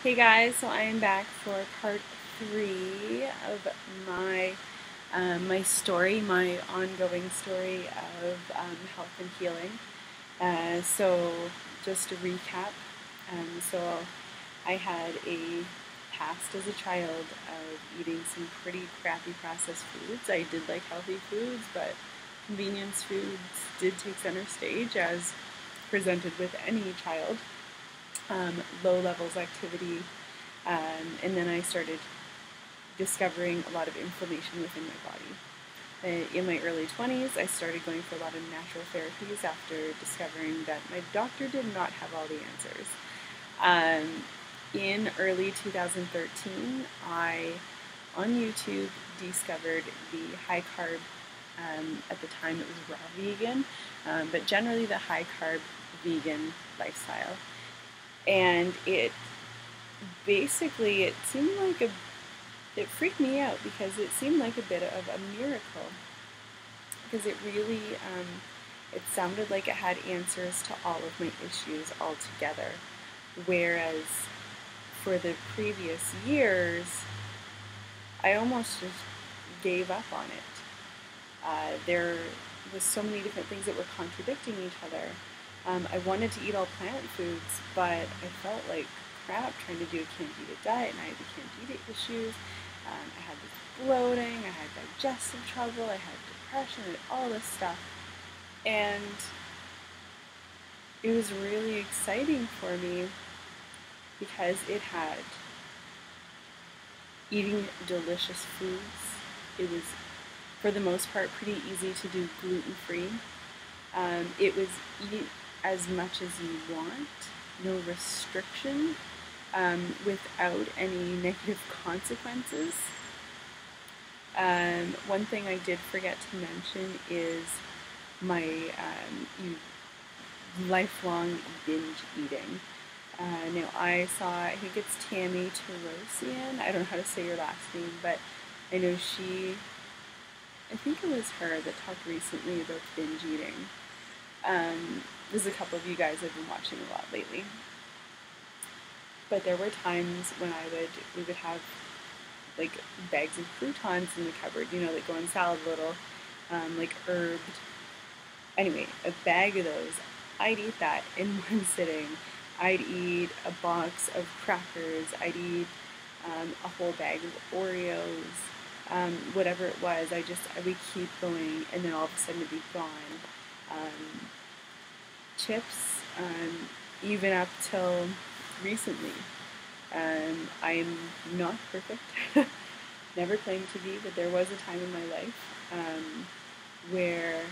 Hey guys, so I am back for part 3 of my story, my ongoing story of health and healing. So just to recap, so I had a past as a child of eating some pretty crappy processed foods. I did like healthy foods, but convenience foods did take center stage as presented with any child. Low levels activity, and then I started discovering a lot of inflammation within my body. In my early 20s, I started going for a lot of natural therapies after discovering that my doctor did not have all the answers. In early 2013, I, on YouTube, discovered the high carb, at the time it was raw vegan, but generally the high carb vegan lifestyle. And it seemed like it freaked me out because it seemed like a bit of a miracle, because it really it sounded like it had answers to all of my issues altogether, whereas for the previous years I almost just gave up on it. There was so many different things that were contradicting each other. I wanted to eat all plant foods, but I felt like crap trying to do a can't eat it diet, and I had the can't eat it issues. I had this bloating, I had digestive trouble, I had depression, and all this stuff. And it was really exciting for me because it had eating delicious foods. It was, for the most part, pretty easy to do gluten-free. It was eat as much as you want, no restriction, without any negative consequences. One thing I did forget to mention is my lifelong binge eating. Now I think it's Tammy Terosian. I don't know how to say your last name, but I know I think it was her that talked recently about binge eating. There's a couple of you guys I've been watching a lot lately. But there were times when we would have like bags of croutons in the cupboard, that go in salad little, like herbed. Anyway, a bag of those. I'd eat that in one sitting. I'd eat a box of crackers. I'd eat a whole bag of Oreos. Whatever it was, I would keep going, and then all of a sudden it'd be gone. Chips, even up till recently. I am not perfect, never claimed to be, but there was a time in my life where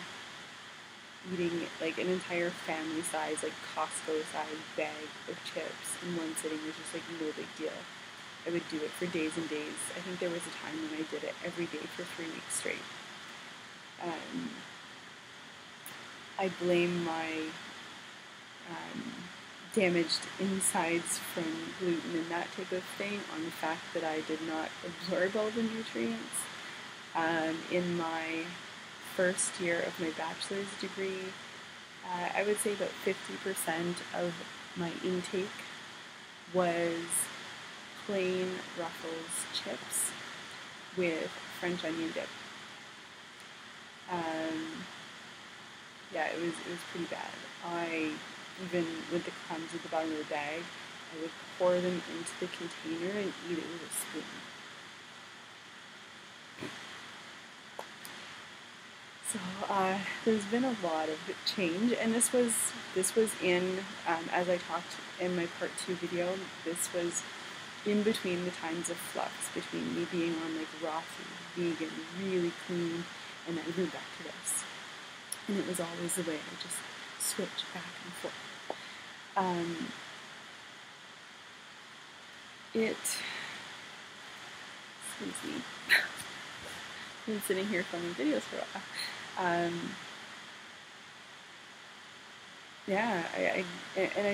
eating like an entire family size, like Costco size bag of chips in one sitting was just like no big deal. I would do it for days and days. I think there was a time when I did it every day for 3 weeks straight. I blame my damaged insides from gluten and that type of thing on the fact that I did not absorb all the nutrients. In my first year of my bachelor's degree, I would say about 50% of my intake was plain Ruffles chips with French onion dip. Yeah, it was pretty bad. Even with the crumbs at the bottom of the bag, I would pour them into the container and eat it with a spoon. So there's been a lot of change, and this was in, as I talked in my part 2 video, this was in between the times of flux, between me being on like raw food, vegan, really clean, and then moved back to this. And it was always the way I just switch back and forth. Excuse me, I've been sitting here filming videos for a while. Yeah, I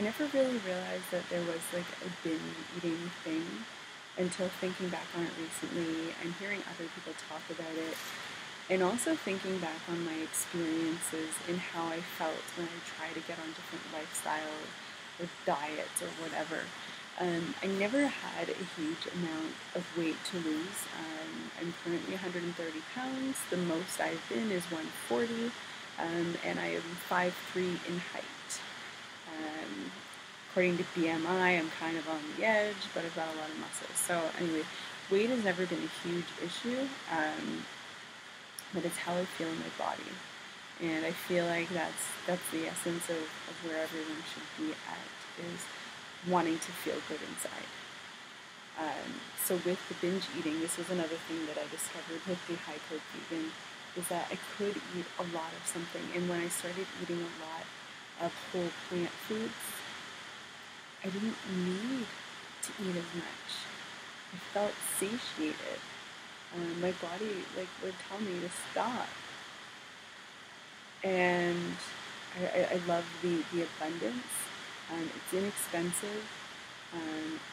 never really realized that there was like a binge eating thing until thinking back on it recently and hearing other people talk about it. And also thinking back on my experiences and how I felt when I tried to get on different lifestyles or diets or whatever. I never had a huge amount of weight to lose. I'm currently 130 pounds. The most I've been is 140, and I am 5'3" in height. According to BMI, I'm kind of on the edge, but I've got a lot of muscle. So anyway, weight has never been a huge issue, but it's how I feel in my body. And I feel like that's the essence of where everyone should be at, is wanting to feel good inside. So with the binge eating, this was another thing that I discovered with the high carb vegan, is that I could eat a lot of something. And when I started eating a lot of whole plant foods, I didn't need to eat as much. I felt satiated. My body would tell me to stop. And I love the abundance. It's inexpensive.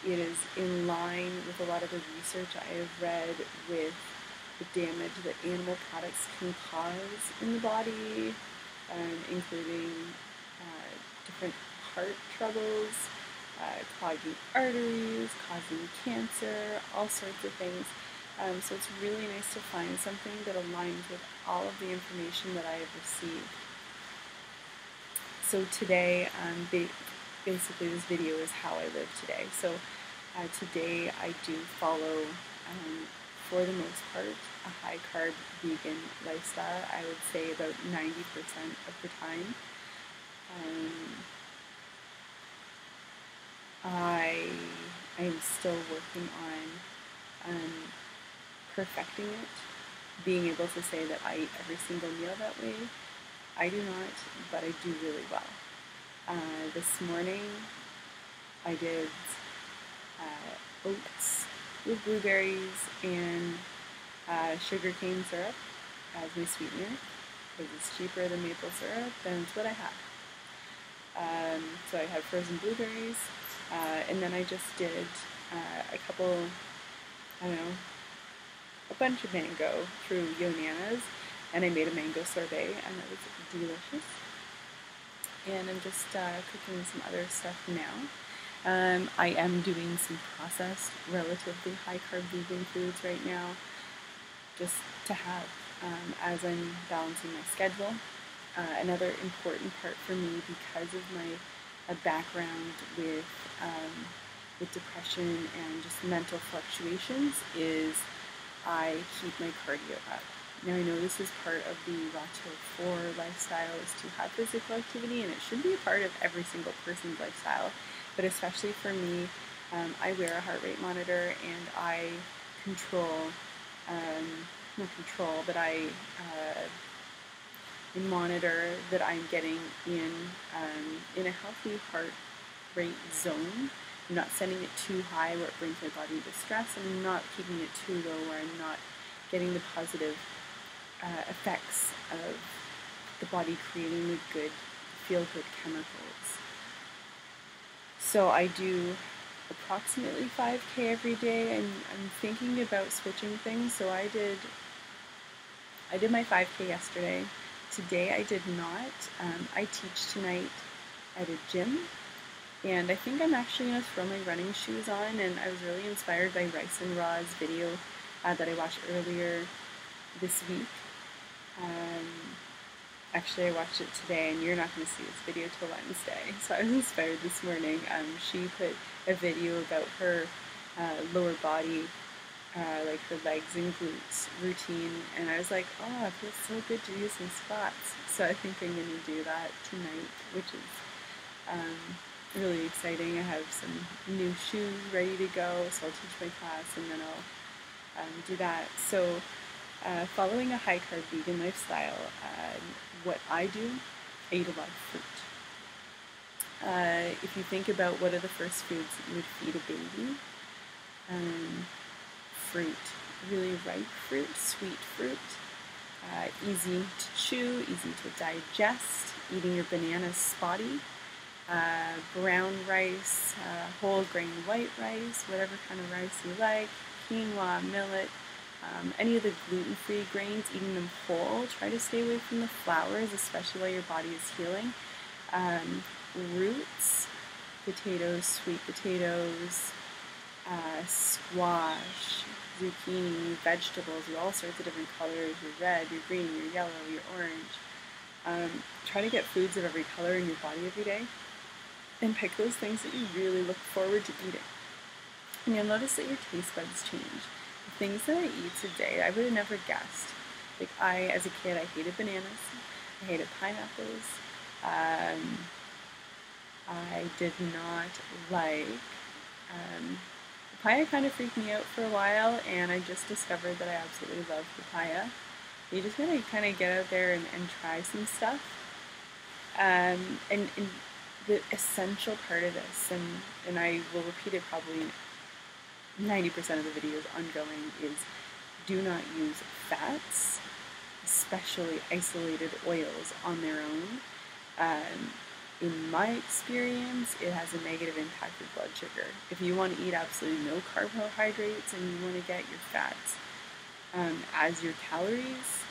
It is in line with a lot of the research I have read with the damage that animal products can cause in the body, including different heart troubles, clogging arteries, causing cancer, all sorts of things. So it's really nice to find something that aligns with all of the information that I have received. So today, basically this video is how I live today. So today I do follow, for the most part, a high carb vegan lifestyle. I would say about 90% of the time. I am still working on perfecting it, being able to say that I eat every single meal that way. I do not, but I do really well. This morning I did oats with blueberries and sugarcane syrup as my sweetener, because it's cheaper than maple syrup, and it's what I have. So I had frozen blueberries, and then I just did a couple, a bunch of mango through Yonanas, and I made a mango sorbet, and that was delicious. And I'm just cooking some other stuff now. I am doing some processed, relatively high-carb vegan foods right now, just to have as I'm balancing my schedule. Another important part for me, because of my background with depression and just mental fluctuations, is I keep my cardio up. Now I know this is part of the Rato 4 lifestyle, is to have physical activity, and it should be a part of every single person's lifestyle, but especially for me, I wear a heart rate monitor, and I monitor that I'm getting in a healthy heart rate zone. I'm not sending it too high where it brings my body into stress, and I'm not keeping it too low where I'm not getting the positive effects of the body creating the good, feel-good chemicals. So I do approximately 5K every day, and I'm thinking about switching things. So I did my 5K yesterday. Today I did not. I teach tonight at a gym, and I think I'm actually going to throw my running shoes on, and I was really inspired by Rice and Raw's video that I watched earlier this week. Actually, I watched it today, and you're not going to see this video till Wednesday, so I was inspired this morning. She put a video about her lower body, like her legs and glutes routine, and I was like, oh, it feels so good to do some squats. So I think I'm going to do that tonight, which is really exciting. I have some new shoes ready to go, so I'll teach my class, and then I'll do that. So following a high-carb vegan lifestyle, what I do, I eat a lot of fruit. If you think about what are the first foods that you would feed a baby, fruit, really ripe fruit, sweet fruit, easy to chew, easy to digest, eating your bananas spotty, brown rice, whole grain white rice, whatever kind of rice you like, quinoa, millet, any of the gluten-free grains, eating them whole. Try to stay away from the flours, especially while your body is healing. Roots, potatoes, sweet potatoes, squash, zucchini, vegetables of all sorts of different colors, your red, your green, your yellow, your orange. Try to get foods of every color in your body every day, and pick those things that you really look forward to eating. And you'll notice that your taste buds change. The things that I eat today, I would have never guessed. Like as a kid, I hated bananas. I hated pineapples. I did not like papaya. Kind of freaked me out for a while, and I just discovered that I absolutely love papaya. You just gotta kind of get out there and try some stuff. And the essential part of this, and I will repeat it probably 90% of the videos ongoing, is do not use fats, especially isolated oils, on their own. In my experience, it has a negative impact with blood sugar. If you want to eat absolutely no carbohydrates and you want to get your fats as your calories,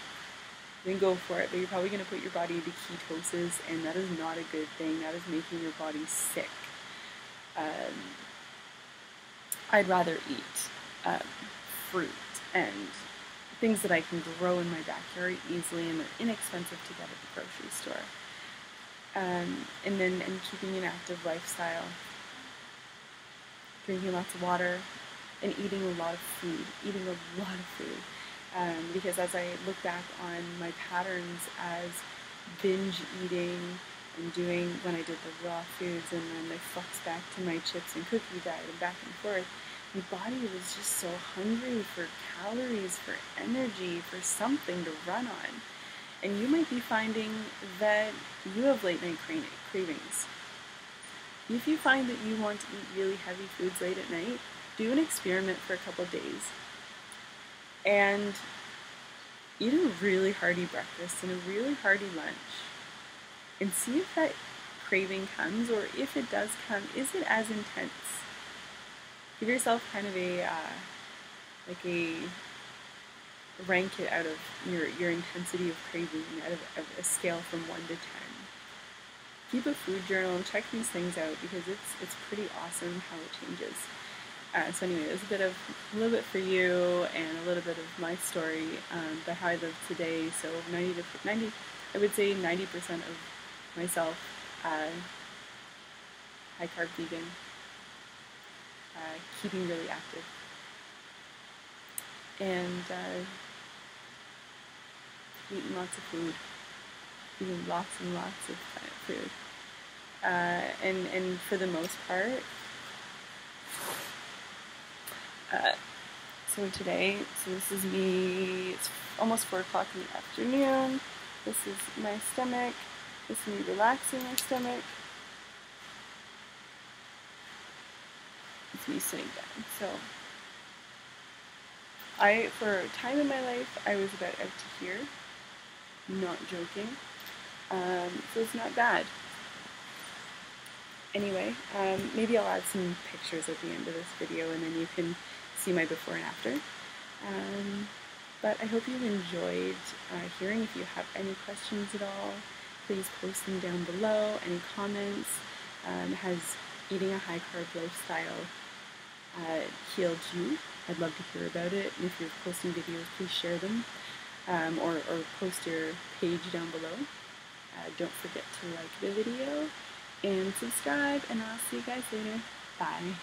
then go for it. But you're probably going to put your body into ketosis, and that is not a good thing. That is making your body sick. I'd rather eat fruit and things that I can grow in my backyard easily and they're inexpensive to get at the grocery store. And keeping an active lifestyle, drinking lots of water, and eating a lot of food. Because as I look back on my patterns as binge eating and doing when I did the raw foods, and then I flexed back to my chips and cookie diet and back and forth, my body was just so hungry for calories, for energy, for something to run on. And you might be finding that you have late night cravings. If you find that you want to eat really heavy foods late at night, do an experiment for a couple of days and eat a really hearty breakfast and a really hearty lunch, and see if that craving comes, or if it does come, is it as intense? Give yourself kind of a rank it out of your intensity of craving out of a scale from 1 to 10. Keep a food journal and check these things out, because it's pretty awesome how it changes. So anyway, it was a little bit for you and a little bit of my story, about how I live today. So I would say 90% of myself, high carb vegan, keeping really active, and eating lots of food, eating lots and lots of food, and for the most part, so this is me, it's almost 4 o'clock in the afternoon. This is my stomach. This is me relaxing my stomach. It's me sitting down. So for a time in my life, I was about out to here. Not joking. So it's not bad. Anyway, maybe I'll add some pictures at the end of this video, and then you can see my before and after. But I hope you enjoyed hearing. If you have any questions at all, please post them down below. Any comments? Has eating a high carb lifestyle healed you? I'd love to hear about it. And if you're posting videos, please share them, or post your page down below. Don't forget to like the video and subscribe, and I'll see you guys later. Bye.